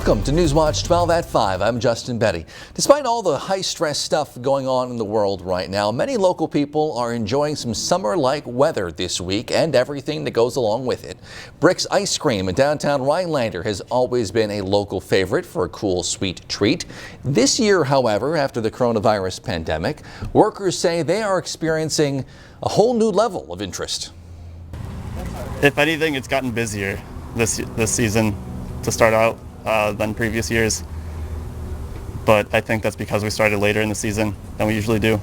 Welcome to Newswatch 12 at 5. I'm Justin Betty. Despite all the high-stress stuff going on in the world right now, many local people are enjoying some summer-like weather this week and everything that goes along with it. Brick's Ice Cream in downtown Rhinelander has always been a local favorite for a cool, sweet treat. This year, however, after the coronavirus pandemic, workers say they are experiencing a whole new level of interest. If anything, it's gotten busier this season to start out than previous years, but I think that's because we started later in the season than we usually do.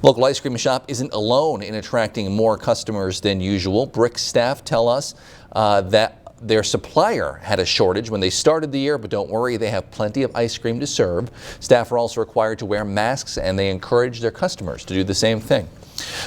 Local ice cream shop isn't alone in attracting more customers than usual. Brick staff tell us that their supplier had a shortage when they started the year, but don't worry, they have plenty of ice cream to serve. Staff are also required to wear masks, and they encourage their customers to do the same thing.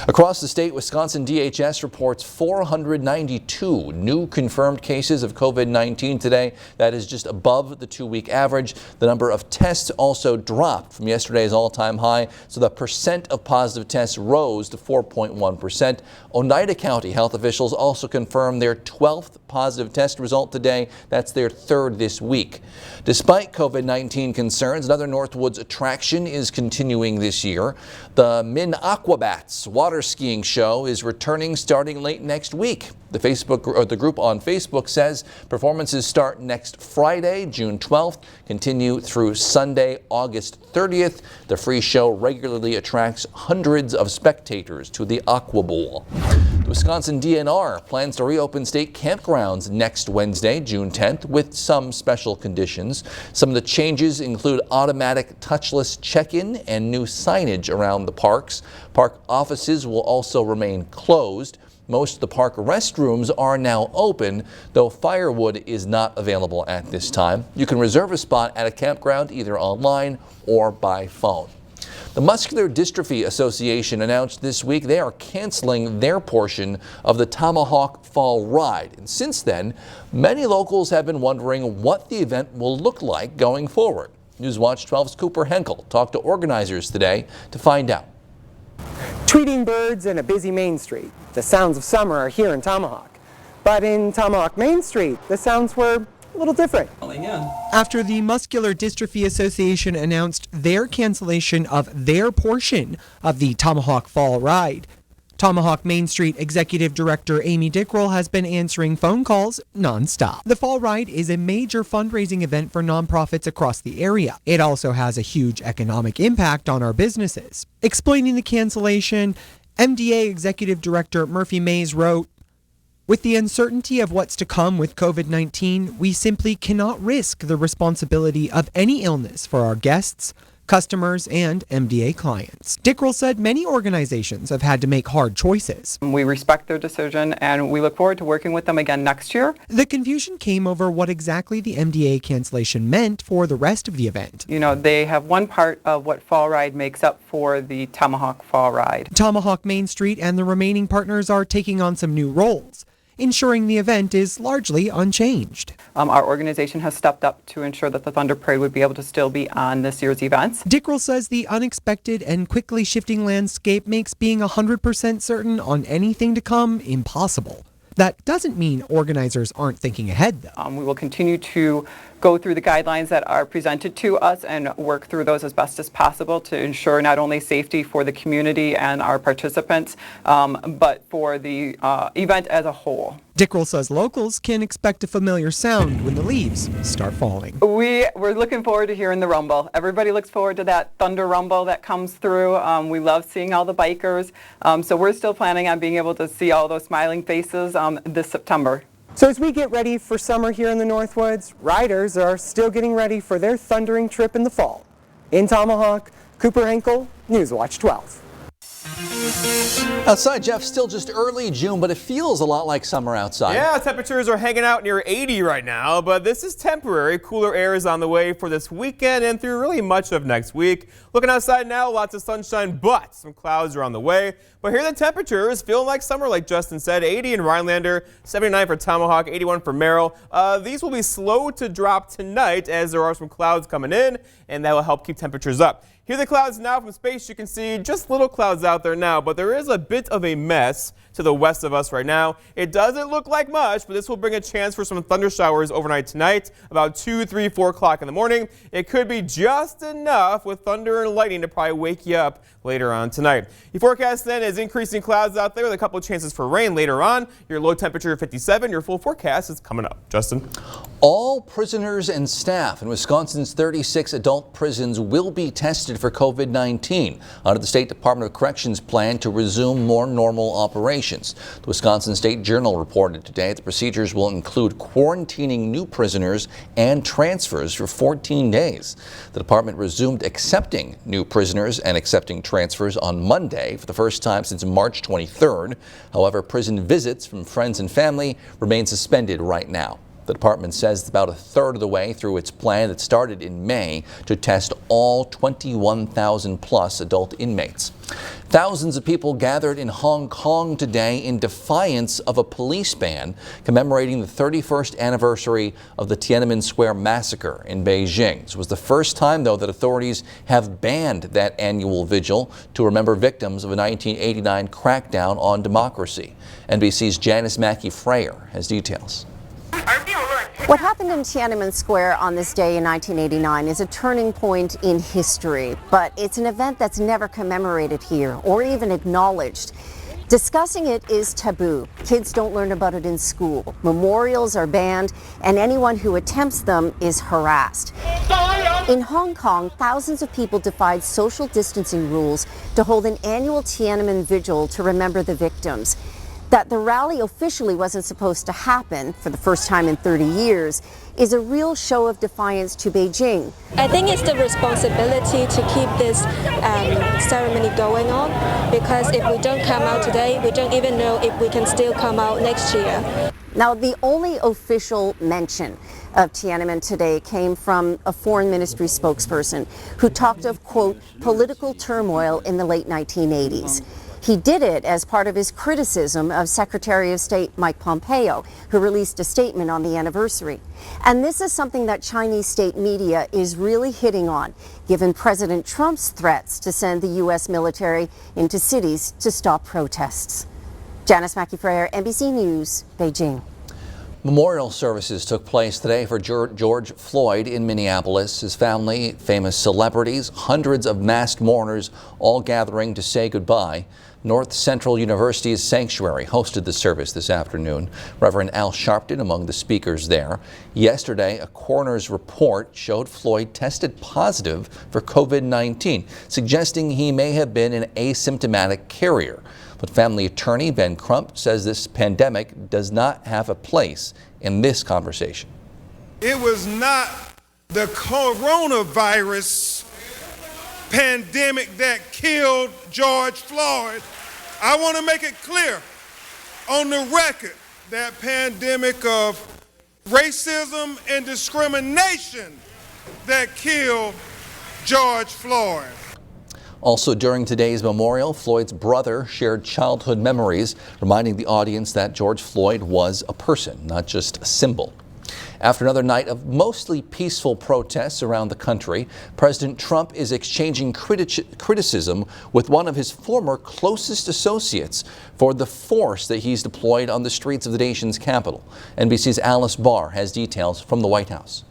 Across the state, Wisconsin DHS reports 492 new confirmed cases of COVID-19 today. That is just above the two-week average. The number of tests also dropped from yesterday's all-time high, so the percent of positive tests rose to 4.1%. Oneida County health officials also confirmed their 12th positive test result today. That's their third this week. Despite COVID-19 concerns, another Northwoods attraction is continuing this year. The Aquabats water skiing show is returning starting late next week. The group on Facebook says performances start next Friday, June 12th, continue through Sunday, August 30th. The free show regularly attracts hundreds of spectators to the Aqua Bowl. The Wisconsin DNR plans to reopen state campgrounds next Wednesday, June 10th, with some special conditions. Some of the changes include automatic touchless check-in and new signage around the parks. Park offices will also remain closed. Most of the park restrooms are now open, though firewood is not available at this time. You can reserve a spot at a campground either online or by phone. The Muscular Dystrophy Association announced this week they are canceling their portion of the Tomahawk Fall Ride. And since then, many locals have been wondering what the event will look like going forward. Newswatch 12's Cooper Henkel talked to organizers today to find out. Tweeting birds and a busy Main Street. The sounds of summer are here in Tomahawk. But in Tomahawk Main Street, the sounds were a little different. After the Muscular Dystrophy Association announced their cancellation of their portion of the Tomahawk Fall Ride, Tomahawk Main Street Executive Director Amy Dickrell has been answering phone calls nonstop. The Fall Ride is a major fundraising event for nonprofits across the area. It also has a huge economic impact on our businesses. Explaining the cancellation, MDA Executive Director Murphy Mays wrote, "With the uncertainty of what's to come with COVID-19, we simply cannot risk the responsibility of any illness for our guests, customers, and MDA clients." Dickrell said many organizations have had to make hard choices. We respect their decision and we look forward to working with them again next year. The confusion came over what exactly the MDA cancellation meant for the rest of the event. You know, they have one part of what Fall Ride makes up for the Tomahawk Fall Ride. Tomahawk Main Street and the remaining partners are taking on some new roles, ensuring the event is largely unchanged. Our organization has stepped up to ensure that the Thunder Parade would be able to still be on this year's events. Dickrell says the unexpected and quickly shifting landscape makes being 100% certain on anything to come impossible. That doesn't mean organizers aren't thinking ahead, though. We will continue to go through the guidelines that are presented to us and work through those as best as possible to ensure not only safety for the community and our participants, but for the event as a whole. Dickrell says locals can expect a familiar sound when the leaves start falling. We're looking forward to hearing the rumble. Everybody looks forward to that thunder rumble that comes through. We love seeing all the bikers. So we're still planning on being able to see all those smiling faces this September. So as we get ready for summer here in the Northwoods, riders are still getting ready for their thundering trip in the fall. In Tomahawk, Cooper Henkel, Newswatch 12. Outside, Jeff, still just early June, but it feels a lot like summer outside. Yeah, temperatures are hanging out near 80 right now, but this is temporary. Cooler air is on the way for this weekend and through really much of next week. Looking outside now, lots of sunshine, but some clouds are on the way. But here are the temperatures, feeling like summer, like Justin said. 80 in Rhinelander, 79 for Tomahawk, 81 for Merrill. These will be slow to drop tonight as there are some clouds coming in, and that will help keep temperatures up. Here are the clouds now from space. You can see just little clouds out there now, but there is a bit of a mess to the west of us right now. It doesn't look like much, but this will bring a chance for some thunder showers overnight tonight, about 2, 3, 4 o'clock in the morning. It could be just enough with thunder and lightning to probably wake you up later on tonight. Your forecast then is increasing clouds out there with a couple of chances for rain later on. Your low temperature 57. Your full forecast is coming up. Justin? All prisoners and staff in Wisconsin's 36 adult prisons will be tested for COVID-19 under the State Department of Corrections plan to resume more normal operations. The Wisconsin State Journal reported today the procedures will include quarantining new prisoners and transfers for 14 days. The department resumed accepting new prisoners and accepting transfers on Monday for the first time since March 23rd. However, prison visits from friends and family remain suspended right now. The department says it's about a third of the way through its plan that started in May to test all 21,000 plus adult inmates. Thousands of people gathered in Hong Kong today in defiance of a police ban commemorating the 31st anniversary of the Tiananmen Square massacre in Beijing. This was the first time, though, that authorities have banned that annual vigil to remember victims of a 1989 crackdown on democracy. NBC's Janice Mackey-Frayer has details. What happened in Tiananmen Square on this day in 1989 is a turning point in history, but it's an event that's never commemorated here or even acknowledged. Discussing it is taboo. Kids don't learn about it in school. Memorials are banned, and anyone who attempts them is harassed. In Hong Kong, thousands of people defied social distancing rules to hold an annual Tiananmen vigil to remember the victims. That the rally officially wasn't supposed to happen for the first time in 30 years is a real show of defiance to Beijing. I think it's the responsibility to keep this ceremony going on, because if we don't come out today, we don't even know if we can still come out next year. Now, the only official mention of Tiananmen today came from a foreign ministry spokesperson who talked of, quote, political turmoil in the late 1980s. He did it as part of his criticism of Secretary of State Mike Pompeo, who released a statement on the anniversary. And this is something that Chinese state media is really hitting on, given President Trump's threats to send the U.S. military into cities to stop protests. Janice Mackey-Frayer, NBC News, Beijing. Memorial services took place today for George Floyd in Minneapolis. His family, famous celebrities, hundreds of masked mourners all gathering to say goodbye. North Central University's Sanctuary hosted the service this afternoon. Reverend Al Sharpton among the speakers there. Yesterday, a coroner's report showed Floyd tested positive for COVID-19, suggesting he may have been an asymptomatic carrier. But family attorney Ben Crump says this pandemic does not have a place in this conversation. It was not the coronavirus pandemic that killed George Floyd. I want to make it clear on the record that pandemic of racism and discrimination that killed George Floyd. Also during today's memorial, Floyd's brother shared childhood memories, reminding the audience that George Floyd was a person, not just a symbol. After another night of mostly peaceful protests around the country, President Trump is exchanging criticism with one of his former closest associates for the force that he's deployed on the streets of the nation's capital. NBC's Alice Barr has details from the White House.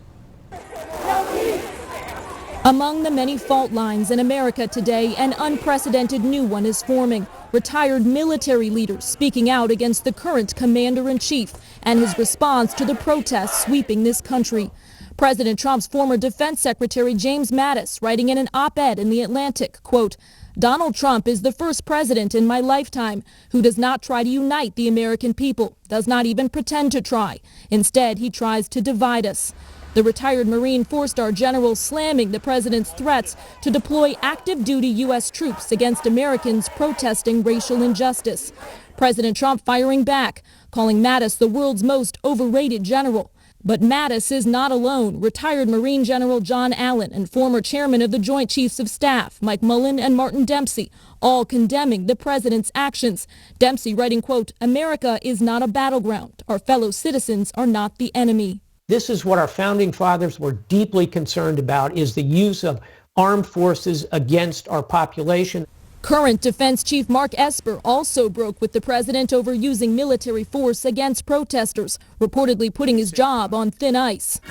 Among the many fault lines in America today, an unprecedented new one is forming. Retired military leaders speaking out against the current commander-in-chief and his response to the protests sweeping this country. President Trump's former defense secretary James Mattis writing in an op-ed in The Atlantic, quote, "Donald Trump is the first president in my lifetime who does not try to unite the American people, does not even pretend to try. Instead, he tries to divide us." The retired Marine four-star general slamming the president's threats to deploy active-duty U.S. troops against Americans protesting racial injustice. President Trump firing back, calling Mattis the world's most overrated general. But Mattis is not alone. Retired Marine General John Allen and former chairman of the Joint Chiefs of Staff, Mike Mullen and Martin Dempsey, all condemning the president's actions. Dempsey writing, quote, "America is not a battleground. Our fellow citizens are not the enemy." This is what our founding fathers were deeply concerned about, is the use of armed forces against our population. Current Defense Chief Mark Esper also broke with the president over using military force against protesters, reportedly putting his job on thin ice.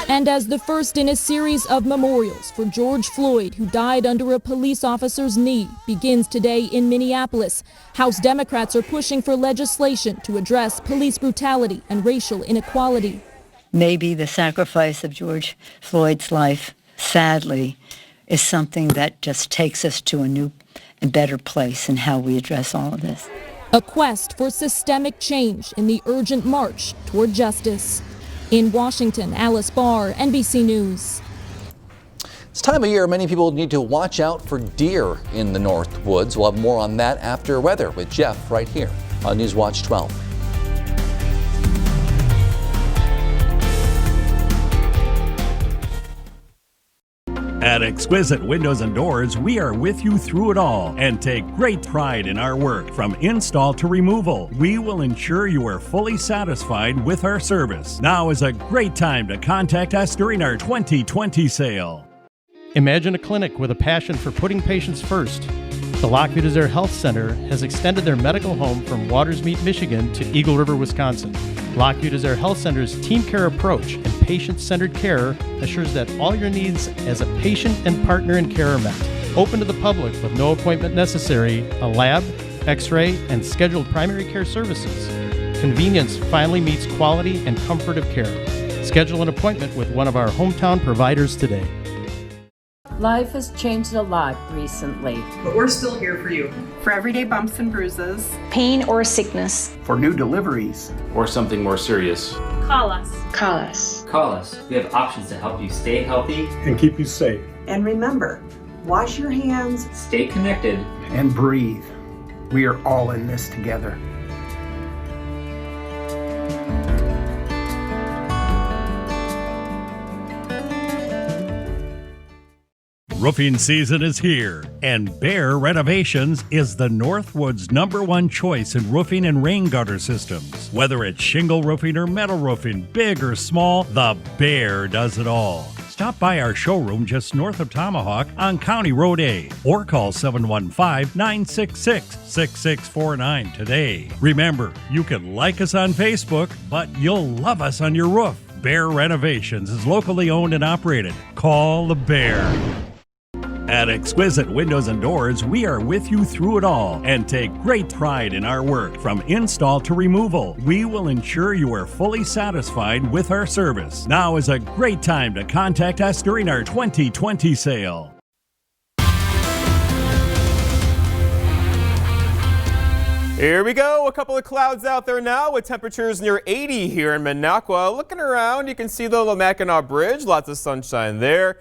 And as the first in a series of memorials for George Floyd, who died under a police officer's knee, begins today in Minneapolis, House Democrats are pushing for legislation to address police brutality and racial inequality. Maybe the sacrifice of George Floyd's life, sadly, is something that just takes us to a new and better place in how we address all of this. A quest for systemic change in the urgent march toward justice. In Washington, Alice Barr, NBC News. It's time of year many people need to watch out for deer in the North Woods. We'll have more on that after weather with Jeff right here on Newswatch 12. At Exquisite Windows and Doors, we are with you through it all and take great pride in our work. From install to removal, we will ensure you are fully satisfied with our service. Now is a great time to contact us during our 2020 sale. Imagine a clinic with a passion for putting patients first. The Lockview Desert Health Center has extended their medical home from Watersmeet, Michigan to Eagle River, Wisconsin. Lockview Desert Health Center's team care approach and patient-centered care assures that all your needs as a patient and partner in care are met. Open to the public with no appointment necessary, a lab, x-ray, and scheduled primary care services. Convenience finally meets quality and comfort of care. Schedule an appointment with one of our hometown providers today. Life has changed a lot recently. But we're still here for you. For everyday bumps and bruises. Pain or sickness. For new deliveries. Or something more serious. Call us. Call us. Call us. We have options to help you stay healthy. And keep you safe. And remember, wash your hands. Stay connected. And breathe. We are all in this together. Roofing season is here, and Bear Renovations is the Northwood's #1 choice in roofing and rain gutter systems. Whether it's shingle roofing or metal roofing, big or small, the Bear does it all. Stop by our showroom just north of Tomahawk on County Road A or call 715-966-6649 today. Remember, you can like us on Facebook, but you'll love us on your roof. Bear Renovations is locally owned and operated. Call the Bear. At Exquisite Windows and Doors, we are with you through it all and take great pride in our work. From install to removal, we will ensure you are fully satisfied with our service. Now is a great time to contact us during our 2020 sale. Here we go, a couple of clouds out there now with temperatures near 80 here in Minocqua. Looking around, you can see the Mackinac Bridge, lots of sunshine there.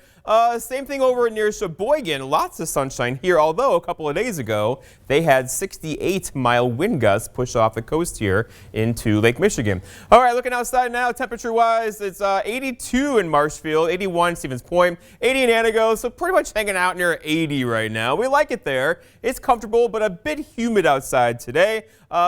Same thing over near Sheboygan, lots of sunshine here, although a couple of days ago they had 68-mile wind gusts push off the coast here into Lake Michigan. All right, looking outside now, temperature-wise, it's 82 in Marshfield, 81 in Stevens Point, 80 in Antigo, so pretty much hanging out near 80 right now. We like it there. It's comfortable, but a bit humid outside today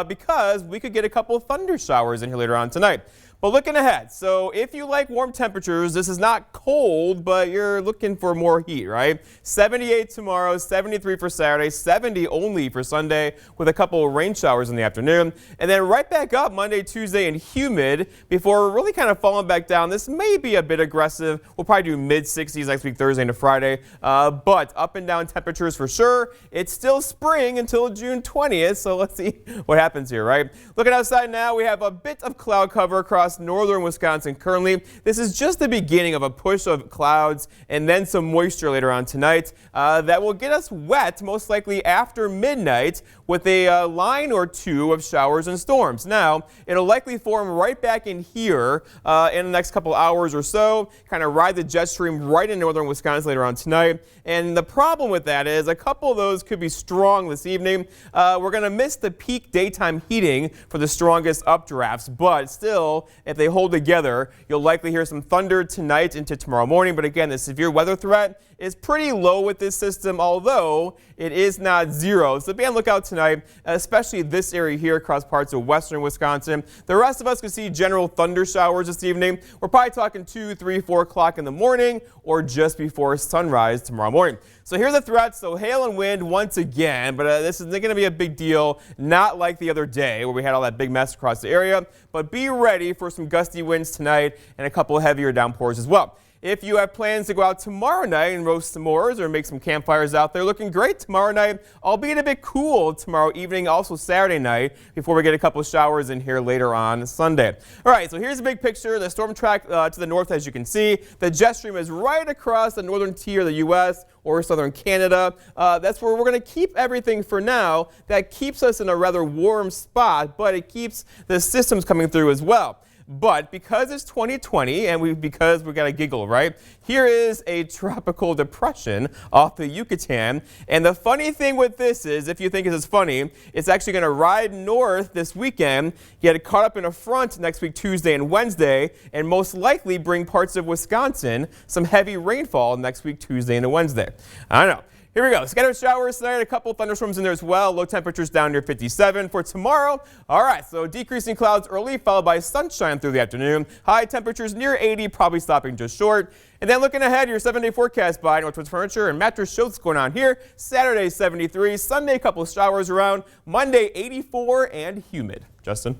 because we could get a couple of thunder showers in here later on tonight. But looking ahead, so if you like warm temperatures, this is not cold, but you're looking for more heat, right? 78 tomorrow, 73 for Saturday, 70 only for Sunday with a couple of rain showers in the afternoon. And then right back up Monday, Tuesday, and humid before really kind of falling back down. This may be a bit aggressive. We'll probably do mid-60s next week, Thursday into Friday. But up and down temperatures for sure. It's still spring until June 20th, so let's see what happens here, right? Looking outside now, we have a bit of cloud cover across northern Wisconsin currently. This is just the beginning of a push of clouds and then some moisture later on tonight that will get us wet most likely after midnight with a line or two of showers and storms. Now, it'll likely form right back in here in the next couple hours or so, kind of ride the jet stream right in northern Wisconsin later on tonight. And the problem with that is a couple of those could be strong this evening. We're going to miss the peak daytime heating for the strongest updrafts, but still, if they hold together, you'll likely hear some thunder tonight into tomorrow morning. But again, the severe weather threat is pretty low with this system, although it is not zero. So be on the lookout tonight, especially this area here across parts of western Wisconsin. The rest of us could see general thunder showers this evening. We're probably talking 2, 3, 4 o'clock in the morning or just before sunrise tomorrow morning. So here are the threats. So hail and wind once again, but this isn't going to be a big deal, not like the other day where we had all that big mess across the area. But be ready for some gusty winds tonight and a couple heavier downpours as well. If you have plans to go out tomorrow night and roast s'mores or make some campfires out there, looking great tomorrow night, albeit a bit cool tomorrow evening, also Saturday night, before we get a couple showers in here later on Sunday. All right, so here's a big picture. The storm track to the north, as you can see. The jet stream is right across the northern tier of the U.S. or southern Canada. That's where we're going to keep everything for now. That keeps us in a rather warm spot, but it keeps the systems coming through as well. But because it's 2020 and because we got to giggle, right? Here is a tropical depression off the Yucatan. And the funny thing with this is, if you think this is funny, it's actually going to ride north this weekend, get caught up in a front next week, Tuesday and Wednesday, and most likely bring parts of Wisconsin some heavy rainfall next week, Tuesday and Wednesday. I don't know. Here we go. Scattered showers tonight, a couple thunderstorms in there as well. Low temperatures down near 57 for tomorrow. All right, so decreasing clouds early, followed by sunshine through the afternoon. High temperatures near 80, probably stopping just short. And then looking ahead, your 7-day forecast by Northwoods Furniture and Mattress shows what's going on here. Saturday, 73. Sunday, a couple of showers around. Monday, 84 and humid. Justin?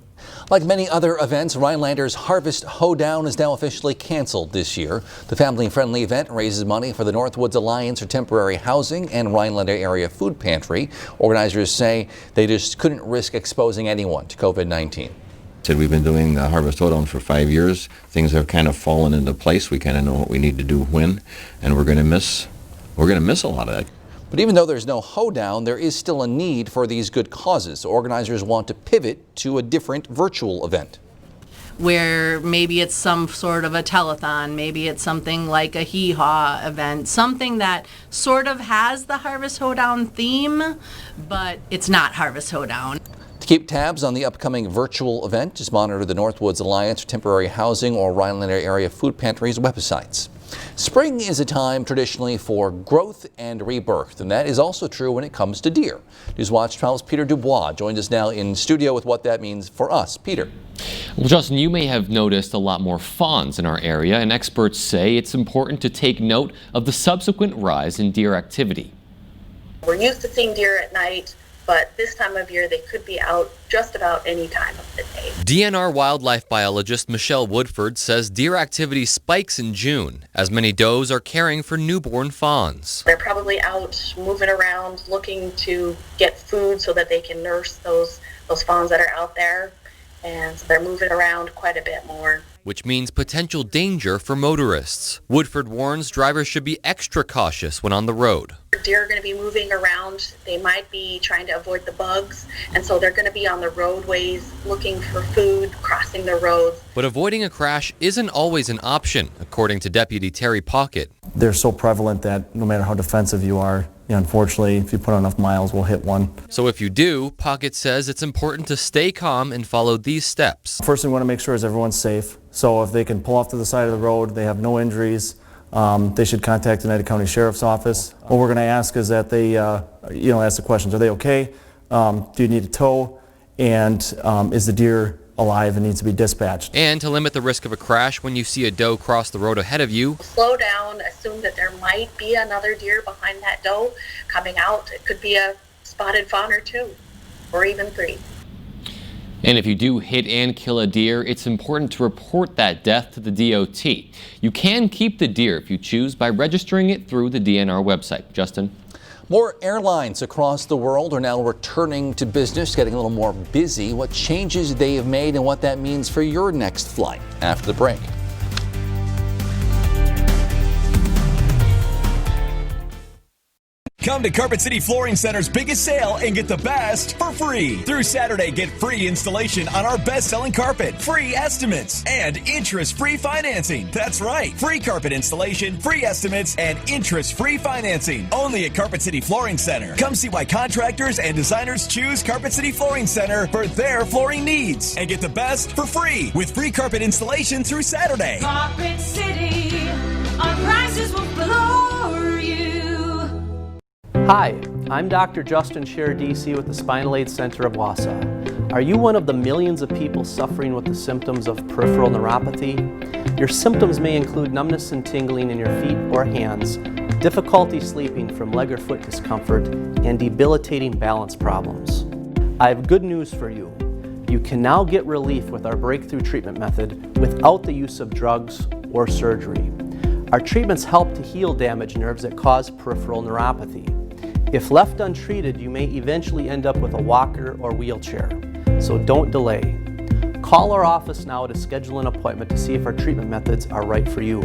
Like many other events, Rhinelander's Harvest Hoedown is now officially canceled this year. The family-friendly event raises money for the Northwoods Alliance for Temporary Housing and Rhinelander Area Food Pantry. Organizers say they just couldn't risk exposing anyone to COVID-19. We've been doing the Harvest Hoedown for 5 years. Things have kind of fallen into place. We kind of know what we need to do when, and we're going to miss a lot of that. But even though there's no hoedown, there is still a need for these good causes. Organizers want to pivot to a different virtual event, where maybe it's some sort of a telethon, maybe it's something like a hee-haw event, something that sort of has the Harvest Hoedown theme, but it's not Harvest Hoedown. To keep tabs on the upcoming virtual event, just monitor the Northwoods Alliance for Temporary Housing or Rhinelander Area Food Pantry's websites. Spring is a time traditionally for growth and rebirth, and that is also true when it comes to deer. Newswatch 12's Peter Dubois joins us now in studio with what that means for us. Peter. Well, Justin, you may have noticed a lot more fawns in our area, and experts say it's important to take note of the subsequent rise in deer activity. We're used to seeing deer at night, but this time of year they could be out just about any time of the day. DNR wildlife biologist Michelle Woodford says deer activity spikes in June as many does are caring for newborn fawns. They're probably out moving around looking to get food so that they can nurse those fawns that are out there, and so they're moving around quite a bit more, which means potential danger for motorists. Woodford warns drivers should be extra cautious when on the road. Deer are going to be moving around. They might be trying to avoid the bugs, and so they're going to be on the roadways looking for food, crossing the roads. But avoiding a crash isn't always an option, according to Deputy Terry Pockett. They're so prevalent that no matter how defensive you are, unfortunately, if you put on enough miles, we'll hit one. So if you do, Pockett says it's important to stay calm and follow these steps. First thing we want to make sure is everyone's safe. So if they can pull off to the side of the road, they have no injuries, they should contact the United County Sheriff's Office. What we're going to ask is that they, ask the questions. Are they okay? Do you need a tow? And is the deer alive and needs to be dispatched? And to limit the risk of a crash when you see a doe cross the road ahead of you, slow down, assume that there might be another deer behind that doe coming out. It could be a spotted fawn or two, or even three. And if you do hit and kill a deer, it's important to report that death to the DOT. You can keep the deer if you choose by registering it through the DNR website. Justin? More airlines across the world are now returning to business, getting a little more busy. What changes they have made and what that means for your next flight after the break. Come to Carpet City Flooring Center's biggest sale and get the best for free. Through Saturday, get free installation on our best-selling carpet, free estimates, and interest-free financing. That's right, free carpet installation, free estimates, and interest-free financing. Only at Carpet City Flooring Center. Come see why contractors and designers choose Carpet City Flooring Center for their flooring needs. And get the best for free with free carpet installation through Saturday. Carpet City, our prices will blow. for you. Hi, I'm Dr. Justin Scher, DC with the Spinal Aid Center of Wausau. Are you one of the millions of people suffering with the symptoms of peripheral neuropathy? Your symptoms may include numbness and tingling in your feet or hands, difficulty sleeping from leg or foot discomfort, and debilitating balance problems. I have good news for you. You can now get relief with our breakthrough treatment method without the use of drugs or surgery. Our treatments help to heal damaged nerves that cause peripheral neuropathy. If left untreated, you may eventually end up with a walker or wheelchair, so don't delay. Call our office now to schedule an appointment to see if our treatment methods are right for you.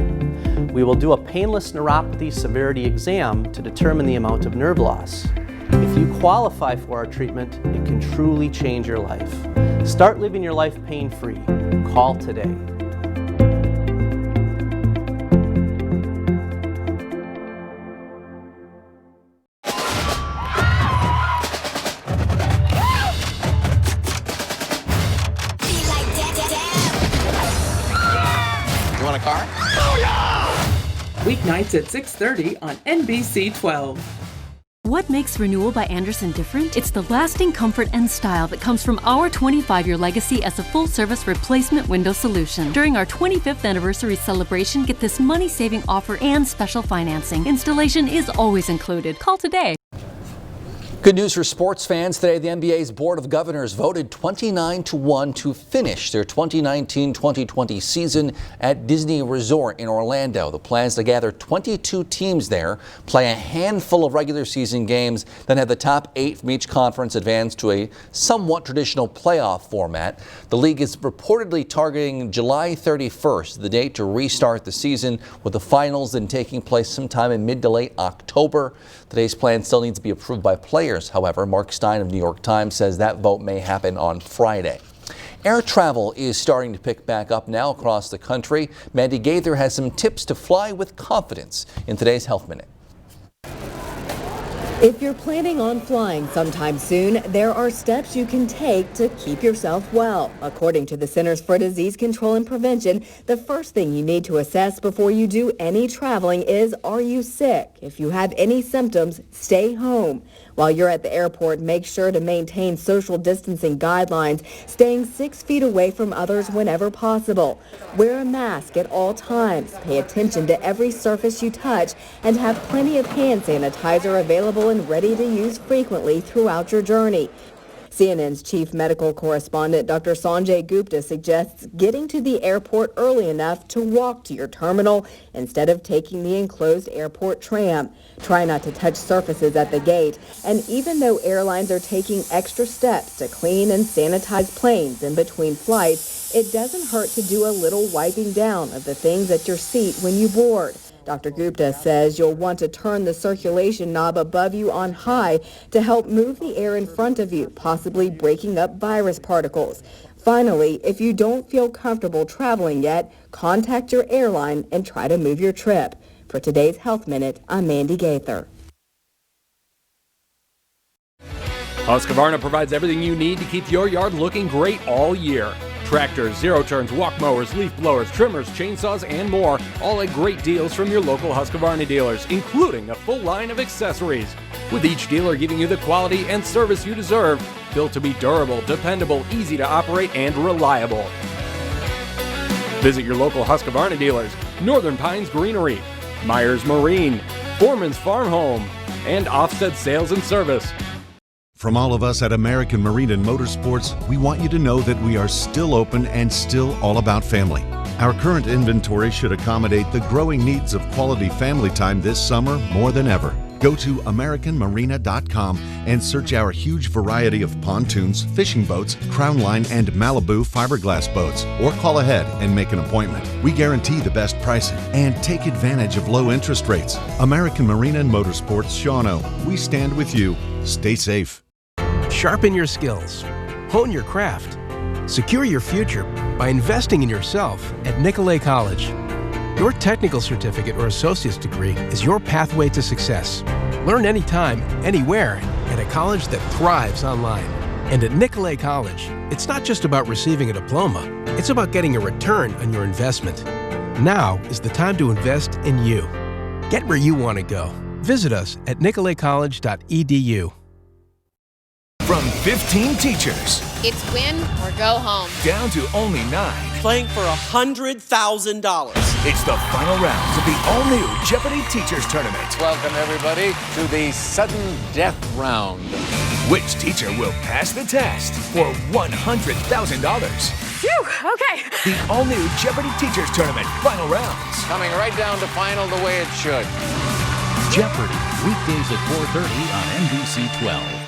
We will do a painless neuropathy severity exam to determine the amount of nerve loss. If you qualify for our treatment, it can truly change your life. Start living your life pain-free. Call today. You want a car? Weeknights at 6:30 on NBC 12. What makes Renewal by Andersen different? It's the lasting comfort and style that comes from our 25-year legacy as a full-service replacement window solution. During our 25th anniversary celebration, get this money-saving offer and special financing. Installation is always included. Call today. Good news for sports fans. Today, the NBA's Board of Governors voted 29-1 to finish their 2019-2020 season at Disney Resort in Orlando. The plans to gather 22 teams there, play a handful of regular season games, then have the top 8 from each conference advance to a somewhat traditional playoff format. The league is reportedly targeting July 31st, the date to restart the season, with the finals then taking place sometime in mid to late October. Today's plan still needs to be approved by players. However, Mark Stein of New York Times says that vote may happen on Friday. Air travel is starting to pick back up now across the country. Mda Cancellation has some tips to fly with confidence in today's Health Minute. If you're planning on flying sometime soon, there are steps you can take to keep yourself well. According to the Centers for Disease Control and Prevention, the first thing you need to assess before you do any traveling is, are you sick? If you have any symptoms, stay home. While you're at the airport, make sure to maintain social distancing guidelines, staying 6 feet away from others whenever possible. Wear a mask at all times, pay attention to every surface you touch, and have plenty of hand sanitizer available and ready to use frequently throughout your journey. CNN's chief medical correspondent, Dr. Sanjay Gupta, suggests getting to the airport early enough to walk to your terminal instead of taking the enclosed airport tram. Try not to touch surfaces at the gate. And even though airlines are taking extra steps to clean and sanitize planes in between flights, it doesn't hurt to do a little wiping down of the things at your seat when you board. Dr. Gupta says you'll want to turn the circulation knob above you on high to help move the air in front of you, possibly breaking up virus particles. Finally, if you don't feel comfortable traveling yet, contact your airline and try to move your trip. For today's Health Minute, I'm Mda Cancellation. Husqvarna provides everything you need to keep your yard looking great all year. Tractors, zero-turns, walk mowers, leaf blowers, trimmers, chainsaws, and more, all at great deals from your local Husqvarna dealers, including a full line of accessories. With each dealer giving you the quality and service you deserve, built to be durable, dependable, easy to operate, and reliable. Visit your local Husqvarna dealers: Northern Pines Greenery, Myers Marine, Foreman's Farm Home, and Offset Sales and Service. From all of us at American Marine and Motorsports, we want you to know that we are still open and still all about family. Our current inventory should accommodate the growing needs of quality family time this summer more than ever. Go to AmericanMarina.com and search our huge variety of pontoons, fishing boats, Crown Line, and Malibu fiberglass boats, or call ahead and make an appointment. We guarantee the best pricing and take advantage of low interest rates. American Marina and Motorsports, Shawano. We stand with you. Stay safe. Sharpen your skills, hone your craft, secure your future by investing in yourself at Nicolet College. Your technical certificate or associate's degree is your pathway to success. Learn anytime, anywhere at a college that thrives online. And at Nicolet College, it's not just about receiving a diploma, it's about getting a return on your investment. Now is the time to invest in you. Get where you want to go. Visit us at nicoletcollege.edu. From 15 teachers It's win or go home. down to only 9. Playing for $100,000. It's the final rounds of the all-new Jeopardy! Teachers Tournament. Welcome, everybody, to the sudden death round. Which teacher will pass the test for $100,000? Phew, okay. The all-new Jeopardy! Teachers Tournament final rounds. Coming right down to final the way it should. Jeopardy! Weekdays at 4:30 on NBC 12.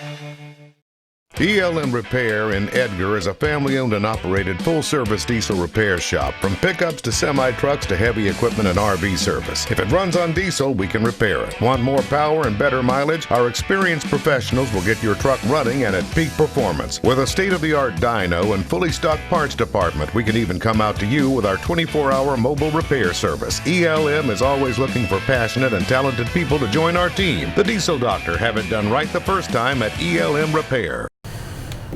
ELM Repair in Edgar is a family-owned and operated full-service diesel repair shop. From pickups to semi-trucks to heavy equipment and RV service. If it runs on diesel, we can repair it. Want more power and better mileage? Our experienced professionals will get your truck running and at peak performance. With a state-of-the-art dyno and fully stocked parts department, we can even come out to you with our 24-hour mobile repair service. ELM is always looking for passionate and talented people to join our team. The Diesel Doctor, have it done right the first time at ELM Repair.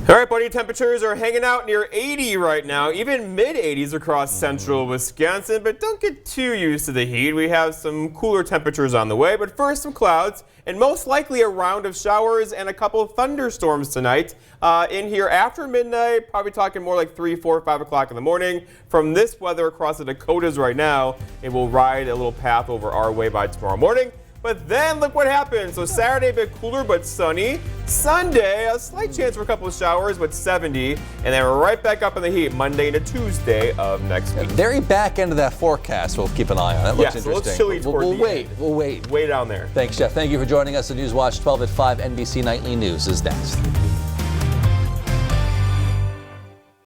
All right, buddy, temperatures are hanging out near 80 right now, even mid-80s across central Wisconsin, but don't get too used to the heat. We have some cooler temperatures on the way, but first some clouds and most likely a round of showers and a couple of thunderstorms tonight in here after midnight, probably talking more like 3, 4, 5 o'clock in the morning. From this weather across the Dakotas right now, it will ride a little path over our way by tomorrow morning. But then look what happened. So Saturday a bit cooler but sunny. Sunday a slight chance for a couple of showers but 70. And then we're right back up in the heat Monday into Tuesday of next week. Very back end of that forecast. We'll keep an eye on it. Looks interesting. So it's chilly toward we'll the wait. end. We'll wait. Way down there. Thanks, Jeff. Thank you for joining us. The News Watch 12 at 5 NBC Nightly News is next.